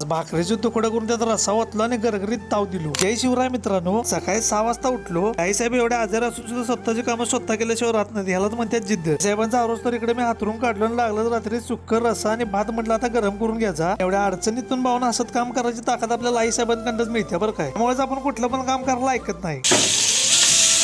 भाकरीचे तुकडे करून त्यात रस्सा ओतला आणि गरगरीत ताव दिलो. जय शिवराय मित्रांनो. सकाळी 6 वाजता उठलो. आई साहेब एवढ्या आजारी असून सुद्धा स्वतःची कामं स्वतः केल्याशिवाय राहत नाही. ह्यालाच म्हणतात जिद्द. साहेबांचा आरोस तर इकडे मी हातरून काढलो आणि लागलं रात्री सुक्क रस्सा आणि भात म्हटलं आता गरम करून घ्यायचा. एवढ्या अडचणीतून भावना हसत काम करायची ताकद आपल्याला आई साहेबांकडूनच मिळते बरं काय. त्यामुळेच आपण कुठलं पण काम करायला ऐकत नाही.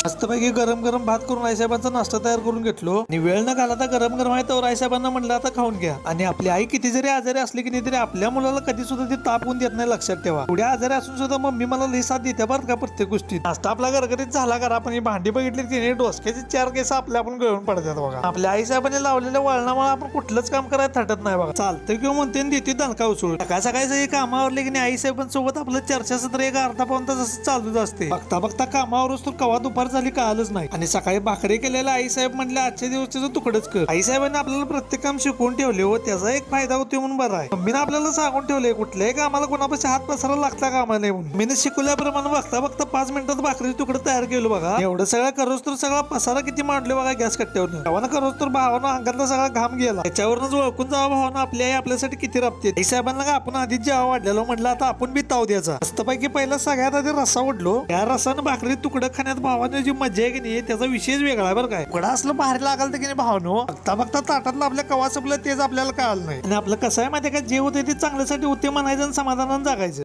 मस्तपैकी गरम गरम भात करून आईसाहेबांचा नाश्ता तयार करून घेतलो आणि वेळ न घालता गरम गरम आहे तर आईसाहेबांना म्हणलं आता खाऊन घ्या. आणि आपली आई किती जरी आजारी असली की नाही तरी आपल्या मुलाला कधी सुद्धा ती ताप होऊन देत नाही. लक्षात ठेवा. पुढे आजारी असून सुद्धा मम्मी मला लई साथ देते बरं का प्रत्येक गोष्टी. नाश्ता आपला गरगरीत झाला करा. आपण ही भांडी बघितली तिने डोसक्याची 4 केस आपल्या आपण गळून पडतात बघा. आपल्या आईसाहेबांनी लावलेल्या वळणामुळे आपण कुठलंच काम करायला थटत नाही बघा. चालतं किंवा म्हणते देते दणका उचलून. सकाळ सकाळी सगळी कामावरले की नाही आईसाहेबांसोबत आपलं चर्चासत्र एक अर्धा पाऊण तास असं चालूच असते. बघता बघता कामावरच तर कवा दुपार झाली कळालंच नाही. आणि सकाळी भाकरी केलेला आईसाहेब म्हटले आजच्या दिवसाचं तुकडच कर. आईसाहेबांनी आपल्याला प्रत्येक काम शिकवून ठेवले हो. त्याचा एक फायदा होतो म्हणून बरा आहे. मम्मीने आपल्याला सांगून ठेवले कुठल्याही कामाला कोणापाशी हात पसरायला लागता कामा नाही म्हणून. मी शिकवल्याप्रमाणे बघता बघता 5 मिनिटात भाकरीचे तुकडे तयार केलो बघा. एवढं सगळं करोस तर सगळा पसारा किती मांडले बघा गॅस कट्ट्यावर. भावानं करोस तर भावानं अंगातला सगळा घाम गेला. त्याच्यावरच ओळखून जावा भावानं आपली आई आपल्यासाठी किती राबते. आईसाहेबांना का आपण आधीच जेव्हा वाढलेलो म्हटलं आता आपण बी ताव द्यायचा. मस्तपैकी पहिला सगळ्यात आधी रस्सा ओढलो. या रस्सानं भाकरी तुकडं खाण्यात भावाने जी मजा आहे की नाही त्याचा विशेष वेगळा आहे बरं काय. उघडा असलं बाहेर लागाल तर की नाही भावनो बघता बघता ताटातलं आपल्या कवा संपलं तेच आपल्याला कळालं नाही. आणि आपलं कसं आहे माहिती का जे होते ते चांगल्यासाठी होते म्हणायचं आणि समाधानानं जगायचं.